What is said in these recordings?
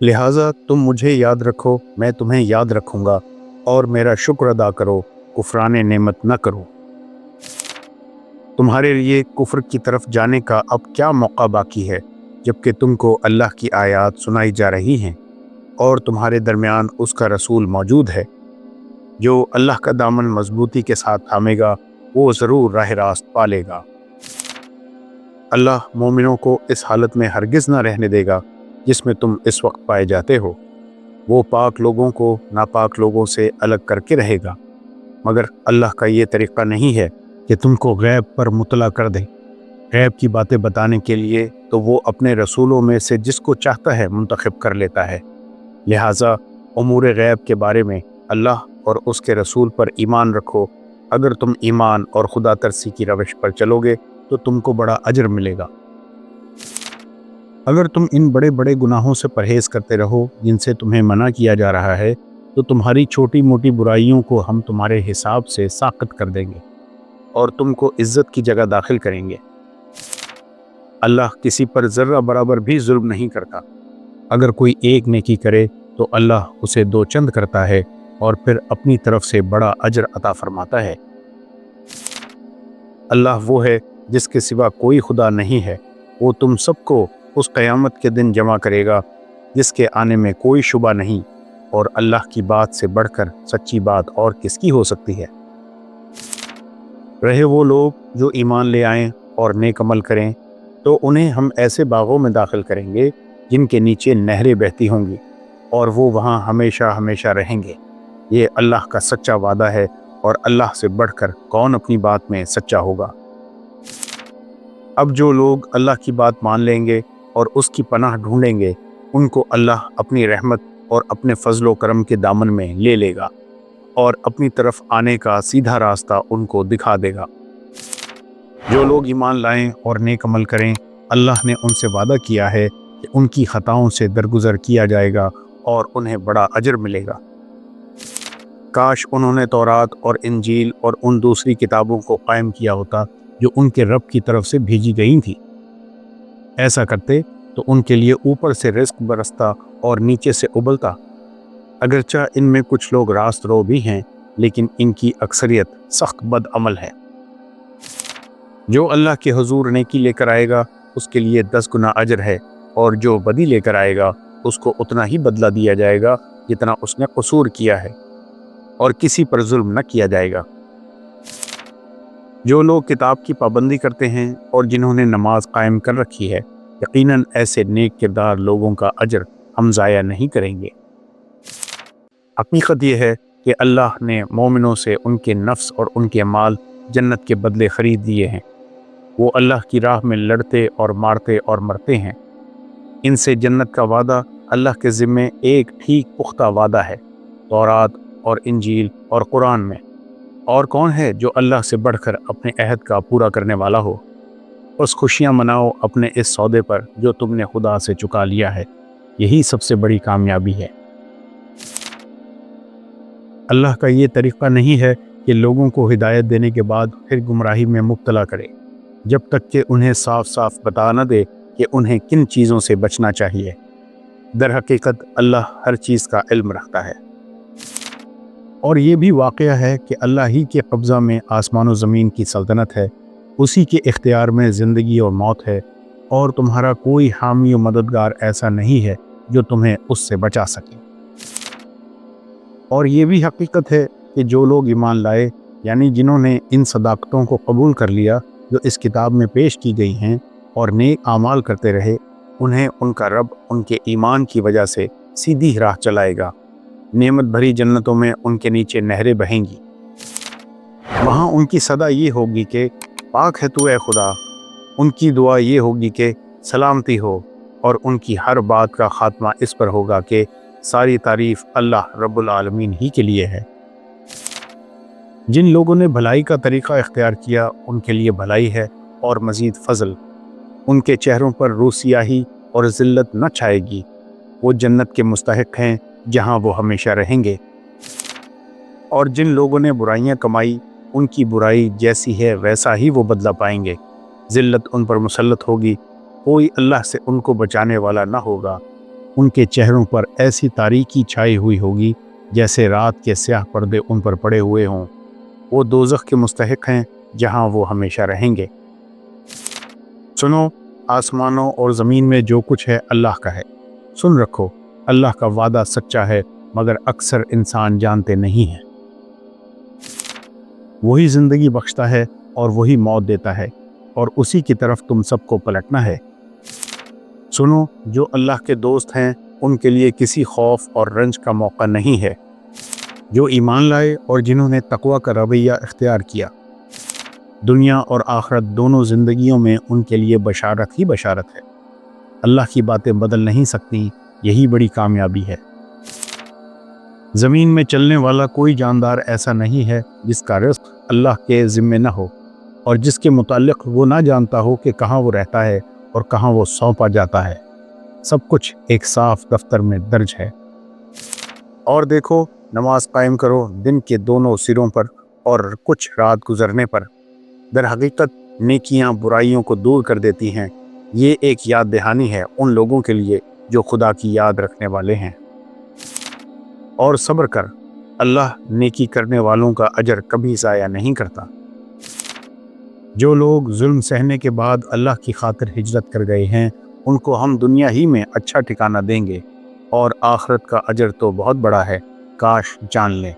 لہٰذا تم مجھے یاد رکھو، میں تمہیں یاد رکھوں گا، اور میرا شکر ادا کرو، کفران نعمت نہ کرو۔ تمہارے لیے کفر کی طرف جانے کا اب کیا موقع باقی ہے، جبکہ تم کو اللہ کی آیات سنائی جا رہی ہیں اور تمہارے درمیان اس کا رسول موجود ہے۔ جو اللہ کا دامن مضبوطی کے ساتھ تھامے گا وہ ضرور راہ راست پالے گا۔ اللہ مومنوں کو اس حالت میں ہرگز نہ رہنے دے گا جس میں تم اس وقت پائے جاتے ہو۔ وہ پاک لوگوں کو ناپاک لوگوں سے الگ کر کے رہے گا، مگر اللہ کا یہ طریقہ نہیں ہے کہ تم کو غیب پر مطلع کر دے۔ غیب کی باتیں بتانے کے لیے تو وہ اپنے رسولوں میں سے جس کو چاہتا ہے منتخب کر لیتا ہے۔ لہٰذا امور غیب کے بارے میں اللہ اور اس کے رسول پر ایمان رکھو۔ اگر تم ایمان اور خدا ترسی کی روش پر چلو گے تو تم کو بڑا اجر ملے گا۔ اگر تم ان بڑے بڑے گناہوں سے پرہیز کرتے رہو جن سے تمہیں منع کیا جا رہا ہے تو تمہاری چھوٹی موٹی برائیوں کو ہم تمہارے حساب سے ساقط کر دیں گے اور تم کو عزت کی جگہ داخل کریں گے۔ اللہ کسی پر ذرہ برابر بھی ظلم نہیں کرتا۔ اگر کوئی ایک نیکی کرے تو اللہ اسے دو چند کرتا ہے اور پھر اپنی طرف سے بڑا اجر عطا فرماتا ہے۔ اللہ وہ ہے جس کے سوا کوئی خدا نہیں ہے۔ وہ تم سب کو اس قیامت کے دن جمع کرے گا جس کے آنے میں کوئی شبہ نہیں، اور اللہ کی بات سے بڑھ کر سچی بات اور کس کی ہو سکتی ہے۔ رہے وہ لوگ جو ایمان لے آئیں اور نیک عمل کریں تو انہیں ہم ایسے باغوں میں داخل کریں گے جن کے نیچے نہریں بہتی ہوں گی، اور وہ وہاں ہمیشہ ہمیشہ رہیں گے۔ یہ اللہ کا سچا وعدہ ہے، اور اللہ سے بڑھ کر کون اپنی بات میں سچا ہوگا۔ اب جو لوگ اللہ کی بات مان لیں گے اور اس کی پناہ ڈھونڈیں گے ان کو اللہ اپنی رحمت اور اپنے فضل و کرم کے دامن میں لے لے گا اور اپنی طرف آنے کا سیدھا راستہ ان کو دکھا دے گا۔ جو لوگ ایمان لائیں اور نیک عمل کریں، اللہ نے ان سے وعدہ کیا ہے کہ ان کی خطاؤں سے درگزر کیا جائے گا اور انہیں بڑا اجر ملے گا۔ کاش انہوں نے تورات اور انجیل اور ان دوسری کتابوں کو قائم کیا ہوتا جو ان کے رب کی طرف سے بھیجی گئی تھی۔ ایسا کرتے تو ان کے لیے اوپر سے رزق برستا اور نیچے سے ابلتا۔ اگرچہ ان میں کچھ لوگ راست رو بھی ہیں، لیکن ان کی اکثریت سخت بد عمل ہے۔ جو اللہ کے حضور نیکی لے کر آئے گا اس کے لیے 10 گنا اجر ہے، اور جو بدی لے کر آئے گا اس کو اتنا ہی بدلہ دیا جائے گا جتنا اس نے قصور کیا ہے، اور کسی پر ظلم نہ کیا جائے گا۔ جو لوگ کتاب کی پابندی کرتے ہیں اور جنہوں نے نماز قائم کر رکھی ہے، یقیناً ایسے نیک کردار لوگوں کا اجر ہم ضائع نہیں کریں گے۔ حقیقت یہ ہے کہ اللہ نے مومنوں سے ان کے نفس اور ان کے مال جنت کے بدلے خرید دیے ہیں۔ وہ اللہ کی راہ میں لڑتے اور مارتے اور مرتے ہیں۔ ان سے جنت کا وعدہ اللہ کے ذمے ایک ٹھیک پختہ وعدہ ہے، تورات اور انجیل اور قرآن میں۔ اور کون ہے جو اللہ سے بڑھ کر اپنے عہد کا پورا کرنے والا ہو؟ بس خوشیاں مناؤ اپنے اس سودے پر جو تم نے خدا سے چکا لیا ہے، یہی سب سے بڑی کامیابی ہے۔ اللہ کا یہ طریقہ نہیں ہے کہ لوگوں کو ہدایت دینے کے بعد پھر گمراہی میں مبتلا کرے، جب تک کہ انہیں صاف صاف بتا نہ دے کہ انہیں کن چیزوں سے بچنا چاہیے۔ در حقیقت اللہ ہر چیز کا علم رکھتا ہے۔ اور یہ بھی واقعہ ہے کہ اللہ ہی کے قبضہ میں آسمان و زمین کی سلطنت ہے، اسی کے اختیار میں زندگی اور موت ہے، اور تمہارا کوئی حامی و مددگار ایسا نہیں ہے جو تمہیں اس سے بچا سکے۔ اور یہ بھی حقیقت ہے کہ جو لوگ ایمان لائے، یعنی جنہوں نے ان صداقتوں کو قبول کر لیا جو اس کتاب میں پیش کی گئی ہیں اور نیک اعمال کرتے رہے، انہیں ان کا رب ان کے ایمان کی وجہ سے سیدھی راہ چلائے گا۔ نعمت بھری جنتوں میں ان کے نیچے نہریں بہیں گی۔ وہاں ان کی صدا یہ ہوگی کہ پاک ہے تو اے خدا۔ ان کی دعا یہ ہوگی کہ سلامتی ہو، اور ان کی ہر بات کا خاتمہ اس پر ہوگا کہ ساری تعریف اللہ رب العالمین ہی کے لیے ہے۔ جن لوگوں نے بھلائی کا طریقہ اختیار کیا ان کے لیے بھلائی ہے اور مزید فضل۔ ان کے چہروں پر روسیاہی اور ذلت نہ چھائے گی۔ وہ جنت کے مستحق ہیں جہاں وہ ہمیشہ رہیں گے۔ اور جن لوگوں نے برائیاں کمائی ان کی برائی جیسی ہے ویسا ہی وہ بدلہ پائیں گے۔ ذلت ان پر مسلط ہوگی، کوئی اللہ سے ان کو بچانے والا نہ ہوگا، ان کے چہروں پر ایسی تاریکی چھائی ہوئی ہوگی جیسے رات کے سیاہ پردے ان پر پڑے ہوئے ہوں۔ وہ دوزخ کے مستحق ہیں جہاں وہ ہمیشہ رہیں گے۔ سنو، آسمانوں اور زمین میں جو کچھ ہے اللہ کا ہے، سن رکھو، اللہ کا وعدہ سچا ہے، مگر اکثر انسان جانتے نہیں ہیں۔ وہی زندگی بخشتا ہے اور وہی موت دیتا ہے، اور اسی کی طرف تم سب کو پلٹنا ہے۔ سنو، جو اللہ کے دوست ہیں ان کے لیے کسی خوف اور رنج کا موقع نہیں ہے۔ جو ایمان لائے اور جنہوں نے تقوی کا رویہ اختیار کیا، دنیا اور آخرت دونوں زندگیوں میں ان کے لیے بشارت ہی بشارت ہے۔ اللہ کی باتیں بدل نہیں سکتی، یہی بڑی کامیابی ہے۔ زمین میں چلنے والا کوئی جاندار ایسا نہیں ہے جس کا رزق اللہ کے ذمے نہ ہو اور جس کے متعلق وہ نہ جانتا ہو کہ کہاں وہ رہتا ہے اور کہاں وہ سونپا جاتا ہے۔ سب کچھ ایک صاف دفتر میں درج ہے۔ اور دیکھو، نماز قائم کرو دن کے دونوں سروں پر اور کچھ رات گزرنے پر۔ در حقیقت نیکیاں برائیوں کو دور کر دیتی ہیں۔ یہ ایک یاد دہانی ہے ان لوگوں کے لیے جو خدا کی یاد رکھنے والے ہیں۔ اور صبر کر، اللہ نیکی کرنے والوں کا اجر کبھی ضائع نہیں کرتا۔ جو لوگ ظلم سہنے کے بعد اللہ کی خاطر ہجرت کر گئے ہیں ان کو ہم دنیا ہی میں اچھا ٹھکانہ دیں گے، اور آخرت کا اجر تو بہت بڑا ہے، کاش جان لیں۔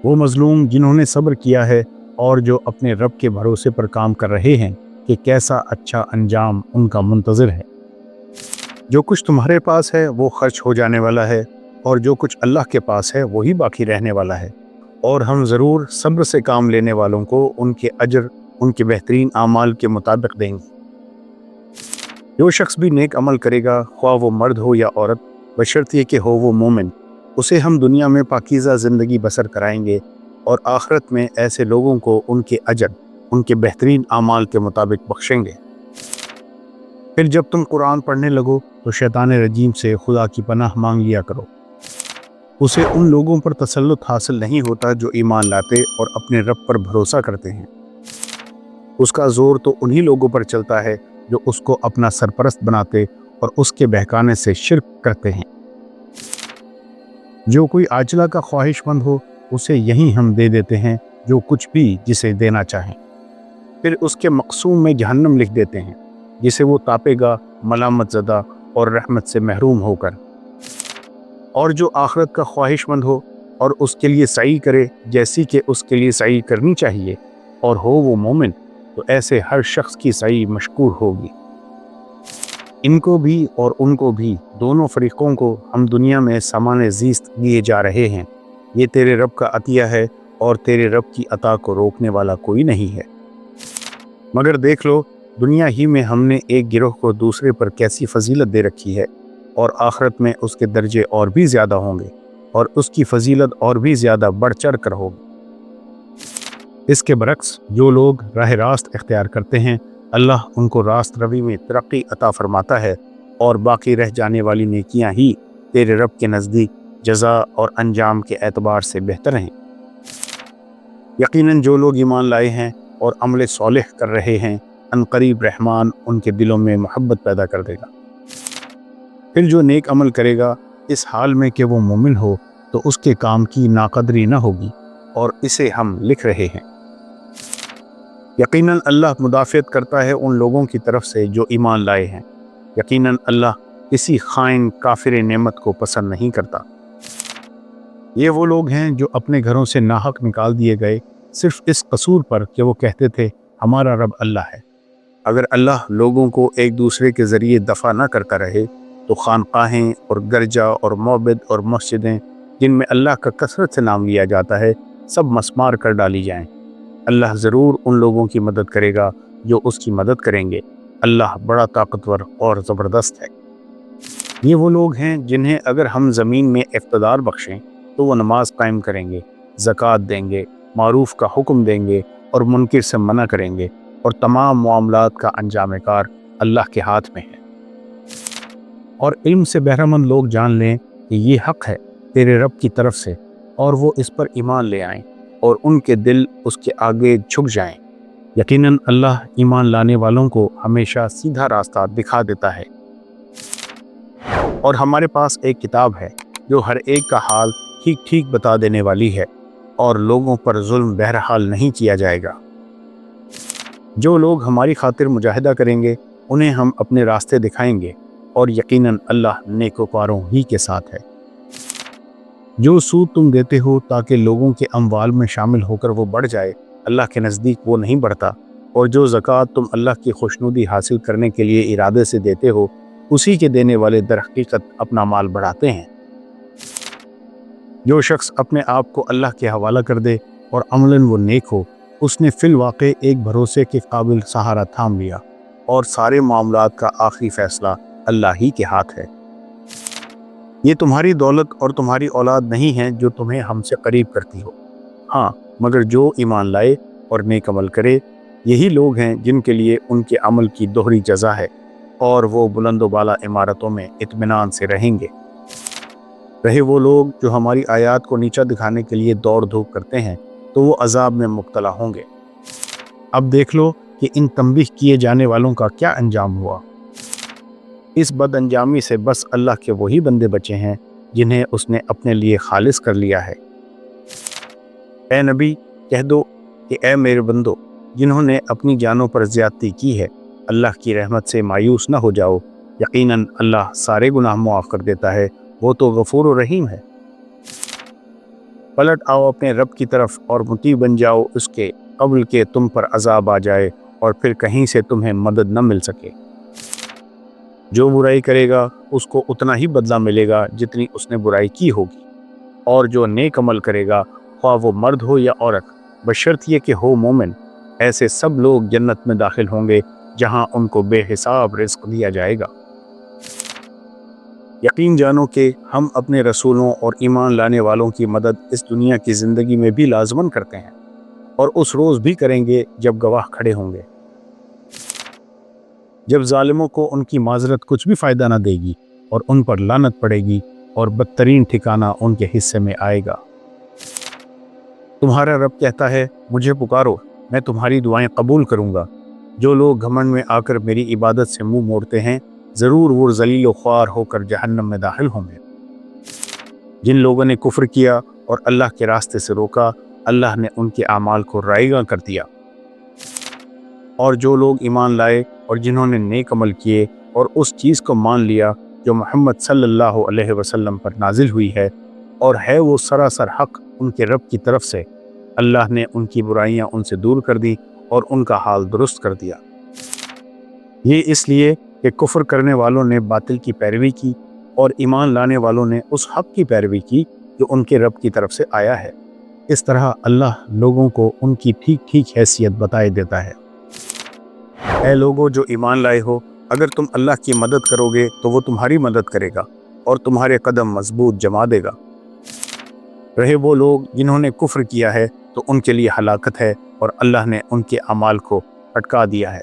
وہ مظلوم جنہوں نے صبر کیا ہے اور جو اپنے رب کے بھروسے پر کام کر رہے ہیں کہ کیسا اچھا انجام ان کا منتظر ہے۔ جو کچھ تمہارے پاس ہے وہ خرچ ہو جانے والا ہے، اور جو کچھ اللہ کے پاس ہے وہی باقی رہنے والا ہے، اور ہم ضرور صبر سے کام لینے والوں کو ان کے اجر ان کے بہترین اعمال کے مطابق دیں گے۔ جو شخص بھی نیک عمل کرے گا، خواہ وہ مرد ہو یا عورت، بشرط یہ کہ ہو وہ مومن، اسے ہم دنیا میں پاکیزہ زندگی بسر کرائیں گے، اور آخرت میں ایسے لوگوں کو ان کے اجر ان کے بہترین اعمال کے مطابق بخشیں گے۔ پھر جب تم قرآن پڑھنے لگو تو شیطان رجیم سے خدا کی پناہ مانگ لیا کرو۔ اسے ان لوگوں پر تسلط حاصل نہیں ہوتا جو ایمان لاتے اور اپنے رب پر بھروسہ کرتے ہیں۔ اس کا زور تو انہی لوگوں پر چلتا ہے جو اس کو اپنا سرپرست بناتے اور اس کے بہکانے سے شرک کرتے ہیں۔ جو کوئی عاجلہ کا خواہش مند ہو اسے یہی ہم دے دیتے ہیں جو کچھ بھی جسے دینا چاہیں، پھر اس کے مقسوم میں جہنم لکھ دیتے ہیں جسے وہ تاپے گا ملامت زدہ اور رحمت سے محروم ہو کر۔ اور جو آخرت کا خواہش مند ہو اور اس کے لیے سعی کرے جیسی کہ اس کے لیے سعی کرنی چاہیے اور ہو وہ مومن، تو ایسے ہر شخص کی سعی مشکور ہوگی۔ ان کو بھی اور ان کو بھی، دونوں فریقوں کو ہم دنیا میں سامان زیست دیے جا رہے ہیں۔ یہ تیرے رب کا عطیہ ہے اور تیرے رب کی عطا کو روکنے والا کوئی نہیں ہے۔ مگر دیکھ لو، دنیا ہی میں ہم نے ایک گروہ کو دوسرے پر کیسی فضیلت دے رکھی ہے، اور آخرت میں اس کے درجے اور بھی زیادہ ہوں گے اور اس کی فضیلت اور بھی زیادہ بڑھ چڑھ کر ہوگی۔ اس کے برعکس جو لوگ راہ راست اختیار کرتے ہیں، اللہ ان کو راست روی میں ترقی عطا فرماتا ہے، اور باقی رہ جانے والی نیکیاں ہی تیرے رب کے نزدیک جزا اور انجام کے اعتبار سے بہتر ہیں۔ یقیناً جو لوگ ایمان لائے ہیں اور عمل صالح کر رہے ہیں، عنقریب رحمان ان کے دلوں میں محبت پیدا کر دے گا۔ پھر جو نیک عمل کرے گا اس حال میں کہ وہ مومن ہو تو اس کے کام کی ناقدری نہ ہوگی، اور اسے ہم لکھ رہے ہیں۔ یقیناً اللہ مدافعت کرتا ہے ان لوگوں کی طرف سے جو ایمان لائے ہیں۔ یقیناً اللہ کسی خائن کافر نعمت کو پسند نہیں کرتا۔ یہ وہ لوگ ہیں جو اپنے گھروں سے ناحق نکال دیے گئے صرف اس قصور پر کہ وہ کہتے تھے ہمارا رب اللہ ہے۔ اگر اللہ لوگوں کو ایک دوسرے کے ذریعے دفع نہ کرتا رہے تو خانقاہیں اور گرجا اور معبد اور مسجدیں جن میں اللہ کا کثرت سے نام لیا جاتا ہے سب مسمار کر ڈالی جائیں۔ اللہ ضرور ان لوگوں کی مدد کرے گا جو اس کی مدد کریں گے۔ اللہ بڑا طاقتور اور زبردست ہے۔ یہ وہ لوگ ہیں جنہیں اگر ہم زمین میں اقتدار بخشیں تو وہ نماز قائم کریں گے، زکوٰۃ دیں گے، معروف کا حکم دیں گے اور منکر سے منع کریں گے، اور تمام معاملات کا انجام کار اللہ کے ہاتھ میں ہے۔ اور علم سے بہرمند لوگ جان لیں کہ یہ حق ہے تیرے رب کی طرف سے، اور وہ اس پر ایمان لے آئیں اور ان کے دل اس کے آگے جھک جائیں۔ یقیناً اللہ ایمان لانے والوں کو ہمیشہ سیدھا راستہ دکھا دیتا ہے۔ اور ہمارے پاس ایک کتاب ہے جو ہر ایک کا حال ٹھیک ٹھیک بتا دینے والی ہے، اور لوگوں پر ظلم بہرحال نہیں کیا جائے گا۔ جو لوگ ہماری خاطر مجاہدہ کریں گے انہیں ہم اپنے راستے دکھائیں گے، اور یقیناً اللہ نیکوکاروں ہی کے ساتھ ہے۔ جو سود تم دیتے ہو تاکہ لوگوں کے اموال میں شامل ہو کر وہ بڑھ جائے، اللہ کے نزدیک وہ نہیں بڑھتا، اور جو زکوٰۃ تم اللہ کی خوشنودی حاصل کرنے کے لیے ارادے سے دیتے ہو، اسی کے دینے والے در حقیقت اپنا مال بڑھاتے ہیں۔ جو شخص اپنے آپ کو اللہ کے حوالہ کر دے اور عملاً وہ نیک ہو، اس نے فی الواقع ایک بھروسے کے قابل سہارا تھام لیا، اور سارے معاملات کا آخری فیصلہ اللہ ہی کے ہاتھ ہے۔ یہ تمہاری دولت اور تمہاری اولاد نہیں ہے جو تمہیں ہم سے قریب کرتی ہو، ہاں مگر جو ایمان لائے اور نیک عمل کرے، یہی لوگ ہیں جن کے لیے ان کے عمل کی دوہری جزا ہے، اور وہ بلند و بالا عمارتوں میں اطمینان سے رہیں گے۔ رہے وہ لوگ جو ہماری آیات کو نیچا دکھانے کے لیے دوڑ دھوپ کرتے ہیں تو وہ عذاب میں مبتلا ہوں گے۔ اب دیکھ لو کہ ان تنبیہ کیے جانے والوں کا کیا انجام ہوا۔ اس بد انجامی سے بس اللہ کے وہی بندے بچے ہیں جنہیں اس نے اپنے لیے خالص کر لیا ہے۔ اے نبی، کہہ دو کہ اے میرے بندو جنہوں نے اپنی جانوں پر زیادتی کی ہے، اللہ کی رحمت سے مایوس نہ ہو جاؤ، یقیناً اللہ سارے گناہ معاف کر دیتا ہے، وہ تو غفور و رحیم ہے۔ پلٹ آؤ اپنے رب کی طرف اور مطیع بن جاؤ اس کے، قبل کہ تم پر عذاب آ جائے اور پھر کہیں سے تمہیں مدد نہ مل سکے۔ جو برائی کرے گا اس کو اتنا ہی بدلہ ملے گا جتنی اس نے برائی کی ہوگی، اور جو نیک عمل کرے گا خواہ وہ مرد ہو یا عورت، بشرط یہ کہ ہو مومن، ایسے سب لوگ جنت میں داخل ہوں گے جہاں ان کو بے حساب رزق دیا جائے گا۔ یقین جانو کہ ہم اپنے رسولوں اور ایمان لانے والوں کی مدد اس دنیا کی زندگی میں بھی لازماً کرتے ہیں، اور اس روز بھی کریں گے جب گواہ کھڑے ہوں گے، جب ظالموں کو ان کی معذرت کچھ بھی فائدہ نہ دے گی اور ان پر لعنت پڑے گی، اور بدترین ٹھکانہ ان کے حصے میں آئے گا۔ تمہارا رب کہتا ہے، مجھے پکارو، میں تمہاری دعائیں قبول کروں گا۔ جو لوگ گھمنڈ میں آ کر میری عبادت سے منہ موڑتے ہیں، ضرور وہ ذلیل و خوار ہو کر جہنم میں داخل ہوں گے۔ جن لوگوں نے کفر کیا اور اللہ کے راستے سے روکا، اللہ نے ان کے اعمال کو رائیگاں کر دیا۔ اور جو لوگ ایمان لائے اور جنہوں نے نیک عمل کیے اور اس چیز کو مان لیا جو محمد صلی اللہ علیہ وسلم پر نازل ہوئی ہے، اور ہے وہ سراسر حق ان کے رب کی طرف سے، اللہ نے ان کی برائیاں ان سے دور کر دی اور ان کا حال درست کر دیا۔ یہ اس لیے کہ کفر کرنے والوں نے باطل کی پیروی کی اور ایمان لانے والوں نے اس حق کی پیروی کی جو ان کے رب کی طرف سے آیا ہے۔ اس طرح اللہ لوگوں کو ان کی ٹھیک ٹھیک حیثیت بتائے دیتا ہے۔ اے لوگو جو ایمان لائے ہو، اگر تم اللہ کی مدد کرو گے تو وہ تمہاری مدد کرے گا اور تمہارے قدم مضبوط جما دے گا۔ رہے وہ لوگ جنہوں نے کفر کیا ہے تو ان کے لیے ہلاکت ہے، اور اللہ نے ان کے اعمال کو اٹکا دیا ہے،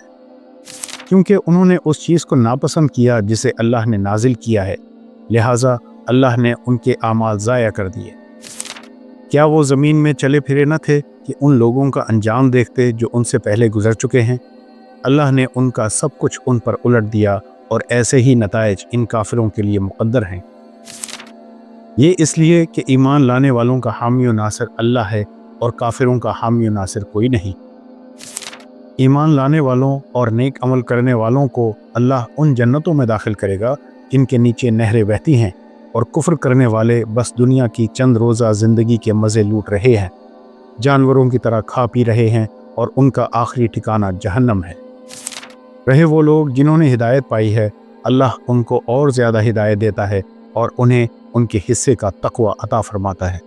کیونکہ انہوں نے اس چیز کو ناپسند کیا جسے اللہ نے نازل کیا ہے، لہٰذا اللہ نے ان کے اعمال ضائع کر دیے۔ کیا وہ زمین میں چلے پھرے نہ تھے کہ ان لوگوں کا انجام دیکھتے جو ان سے پہلے گزر چکے ہیں؟ اللہ نے ان کا سب کچھ ان پر الٹ دیا، اور ایسے ہی نتائج ان کافروں کے لیے مقدر ہیں۔ یہ اس لیے کہ ایمان لانے والوں کا حامی و ناصر اللہ ہے، اور کافروں کا حامی و ناصر کوئی نہیں۔ ایمان لانے والوں اور نیک عمل کرنے والوں کو اللہ ان جنتوں میں داخل کرے گا جن کے نیچے نہریں بہتی ہیں، اور کفر کرنے والے بس دنیا کی چند روزہ زندگی کے مزے لوٹ رہے ہیں، جانوروں کی طرح کھا پی رہے ہیں، اور ان کا آخری ٹھکانہ جہنم ہے۔ رہے وہ لوگ جنہوں نے ہدایت پائی ہے، اللہ ان کو اور زیادہ ہدایت دیتا ہے اور انہیں ان کے حصے کا تقوی عطا فرماتا ہے۔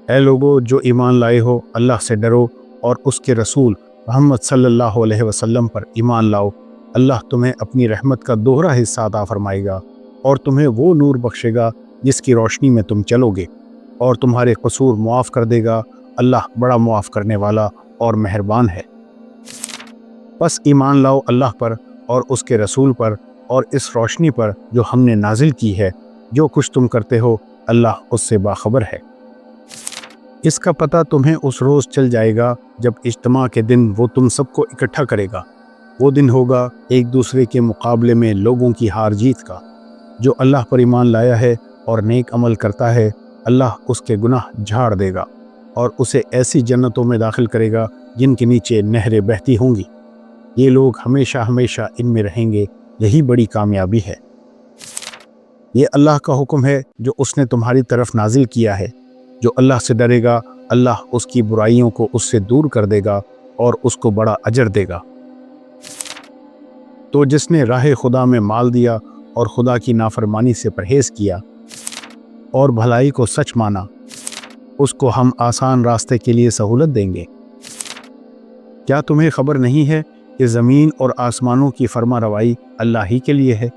اے لوگو جو ایمان لائے ہو، اللہ سے ڈرو اور اس کے رسول محمد صلی اللہ علیہ وسلم پر ایمان لاؤ، اللہ تمہیں اپنی رحمت کا دوہرا حصہ عطا فرمائے گا، اور تمہیں وہ نور بخشے گا جس کی روشنی میں تم چلو گے، اور تمہارے قصور معاف کر دے گا۔ اللہ بڑا معاف کرنے والا اور مہربان ہے۔ بس ایمان لاؤ اللہ پر اور اس کے رسول پر اور اس روشنی پر جو ہم نے نازل کی ہے، جو کچھ تم کرتے ہو اللہ اس سے باخبر ہے۔ اس کا پتہ تمہیں اس روز چل جائے گا جب اجتماع کے دن وہ تم سب کو اکٹھا کرے گا۔ وہ دن ہوگا ایک دوسرے کے مقابلے میں لوگوں کی ہار جیت کا۔ جو اللہ پر ایمان لایا ہے اور نیک عمل کرتا ہے، اللہ اس کے گناہ جھاڑ دے گا اور اسے ایسی جنتوں میں داخل کرے گا جن کے نیچے نہریں بہتی ہوں گی۔ یہ لوگ ہمیشہ ہمیشہ ان میں رہیں گے، یہی بڑی کامیابی ہے۔ یہ اللہ کا حکم ہے جو اس نے تمہاری طرف نازل کیا ہے۔ جو اللہ سے ڈرے گا، اللہ اس کی برائیوں کو اس سے دور کر دے گا اور اس کو بڑا اجر دے گا۔ تو جس نے راہ خدا میں مال دیا اور خدا کی نافرمانی سے پرہیز کیا اور بھلائی کو سچ مانا، اس کو ہم آسان راستے کے لیے سہولت دیں گے۔ کیا تمہیں خبر نہیں ہے کہ زمین اور آسمانوں کی فرما روائی اللہ ہی کے لیے ہے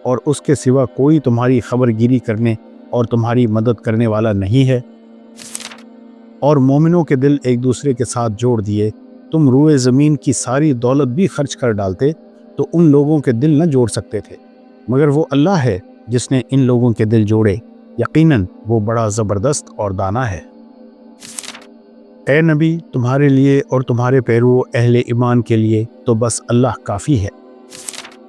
اور اس کے سوا کوئی تمہاری خبر گیری کرنے اور تمہاری مدد کرنے والا نہیں ہے؟ اور مومنوں کے دل ایک دوسرے کے ساتھ جوڑ دیے۔ تم روئے زمین کی ساری دولت بھی خرچ کر ڈالتے تو ان لوگوں کے دل نہ جوڑ سکتے تھے، مگر وہ اللہ ہے جس نے ان لوگوں کے دل جوڑے، یقیناً وہ بڑا زبردست اور دانا ہے۔ اے نبی، تمہارے لیے اور تمہارے پیرو اہل ایمان کے لیے تو بس اللہ کافی ہے۔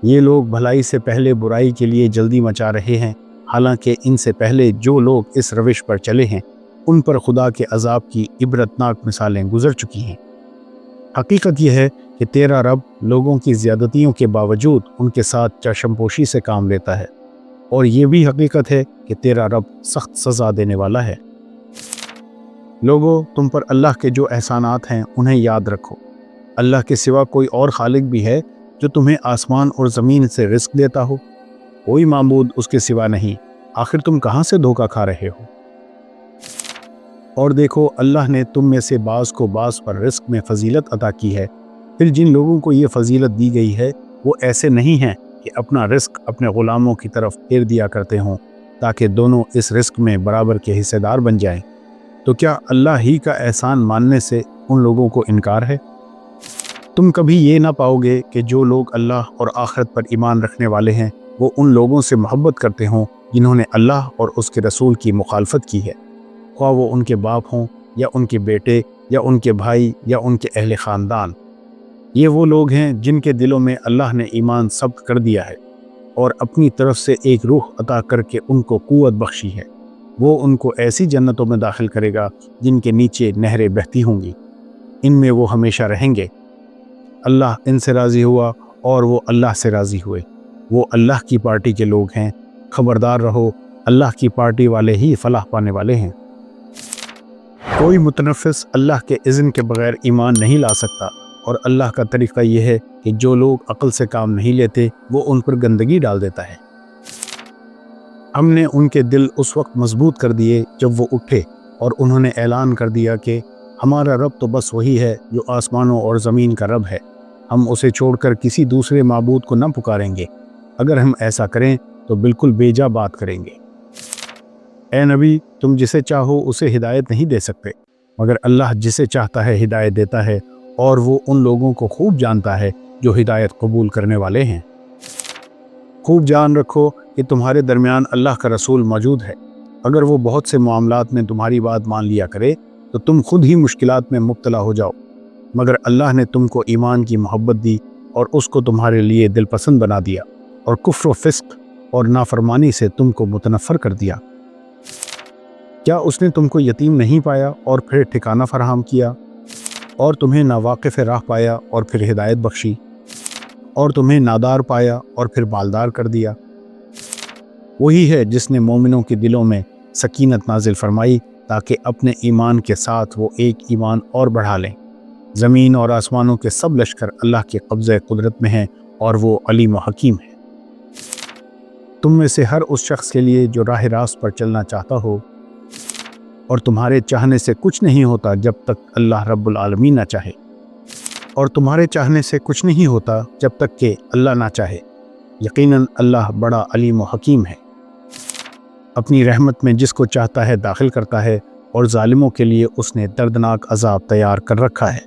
یہ لوگ بھلائی سے پہلے برائی کے لیے جلدی مچا رہے ہیں، حالانکہ ان سے پہلے جو لوگ اس روش پر چلے ہیں ان پر خدا کے عذاب کی عبرتناک مثالیں گزر چکی ہیں۔ حقیقت یہ ہے کہ تیرا رب لوگوں کی زیادتیوں کے باوجود ان کے ساتھ چشم پوشی سے کام لیتا ہے، اور یہ بھی حقیقت ہے کہ تیرا رب سخت سزا دینے والا ہے۔ لوگو، تم پر اللہ کے جو احسانات ہیں انہیں یاد رکھو۔ اللہ کے سوا کوئی اور خالق بھی ہے جو تمہیں آسمان اور زمین سے رزق دیتا ہو؟ کوئی معبود اس کے سوا نہیں۔ آخر تم کہاں سے دھوکہ کھا رہے ہو؟ اور دیکھو، اللہ نے تم میں سے بعض کو بعض پر رزق میں فضیلت عطا کی ہے۔ پھر جن لوگوں کو یہ فضیلت دی گئی ہے وہ ایسے نہیں ہیں کہ اپنا رزق اپنے غلاموں کی طرف پھیر دیا کرتے ہوں تاکہ دونوں اس رزق میں برابر کے حصے دار بن جائیں۔ تو کیا اللہ ہی کا احسان ماننے سے ان لوگوں کو انکار ہے؟ تم کبھی یہ نہ پاؤ گے کہ جو لوگ اللہ اور آخرت پر ایمان رکھنے والے ہیں وہ ان لوگوں سے محبت کرتے ہوں جنہوں نے اللہ اور اس کے رسول کی مخالفت کی ہے، خواہ وہ ان کے باپ ہوں یا ان کے بیٹے یا ان کے بھائی یا ان کے اہل خاندان۔ یہ وہ لوگ ہیں جن کے دلوں میں اللہ نے ایمان ثبت کر دیا ہے اور اپنی طرف سے ایک روح عطا کر کے ان کو قوت بخشی ہے۔ وہ ان کو ایسی جنتوں میں داخل کرے گا جن کے نیچے نہریں بہتی ہوں گی، ان میں وہ ہمیشہ رہیں گے۔ اللہ ان سے راضی ہوا اور وہ اللہ سے راضی ہوئے۔ وہ اللہ کی پارٹی کے لوگ ہیں۔ خبردار رہو، اللہ کی پارٹی والے ہی فلاح پانے والے ہیں۔ کوئی متنفس اللہ کے اذن کے بغیر ایمان نہیں لا سکتا، اور اللہ کا طریقہ یہ ہے کہ جو لوگ عقل سے کام نہیں لیتے وہ ان پر گندگی ڈال دیتا ہے۔ ہم نے ان کے دل اس وقت مضبوط کر دیے جب وہ اٹھے اور انہوں نے اعلان کر دیا کہ ہمارا رب تو بس وہی ہے جو آسمانوں اور زمین کا رب ہے، ہم اسے چھوڑ کر کسی دوسرے معبود کو نہ پکاریں گے۔ اگر ہم ایسا کریں تو بالکل بیجا بات کریں گے۔ اے نبی، تم جسے چاہو اسے ہدایت نہیں دے سکتے، مگر اللہ جسے چاہتا ہے ہدایت دیتا ہے، اور وہ ان لوگوں کو خوب جانتا ہے جو ہدایت قبول کرنے والے ہیں۔ خوب جان رکھو کہ تمہارے درمیان اللہ کا رسول موجود ہے۔ اگر وہ بہت سے معاملات میں تمہاری بات مان لیا کرے تو تم خود ہی مشکلات میں مبتلا ہو جاؤ، مگر اللہ نے تم کو ایمان کی محبت دی اور اس کو تمہارے لیے دل پسند بنا دیا، اور کفر و فسق اور نافرمانی سے تم کو متنفر کر دیا۔ کیا اس نے تم کو یتیم نہیں پایا اور پھر ٹھکانہ فراہم کیا، اور تمہیں ناواقف راہ پایا اور پھر ہدایت بخشی، اور تمہیں نادار پایا اور پھر بالدار کر دیا؟ وہی ہے جس نے مومنوں کے دلوں میں سکینت نازل فرمائی تاکہ اپنے ایمان کے ساتھ وہ ایک ایمان اور بڑھا لیں۔ زمین اور آسمانوں کے سب لشکر اللہ کے قبضہ قدرت میں ہیں اور وہ علیم و حکیم ہے۔ تم میں سے ہر اس شخص کے لیے جو راہ راست پر چلنا چاہتا ہو، اور تمہارے چاہنے سے کچھ نہیں ہوتا جب تک اللہ رب العالمین نہ چاہے، اور تمہارے چاہنے سے کچھ نہیں ہوتا جب تک کہ اللہ نہ چاہے۔ یقیناً اللہ بڑا علیم و حکیم ہے۔ اپنی رحمت میں جس کو چاہتا ہے داخل کرتا ہے، اور ظالموں کے لیے اس نے دردناک عذاب تیار کر رکھا ہے۔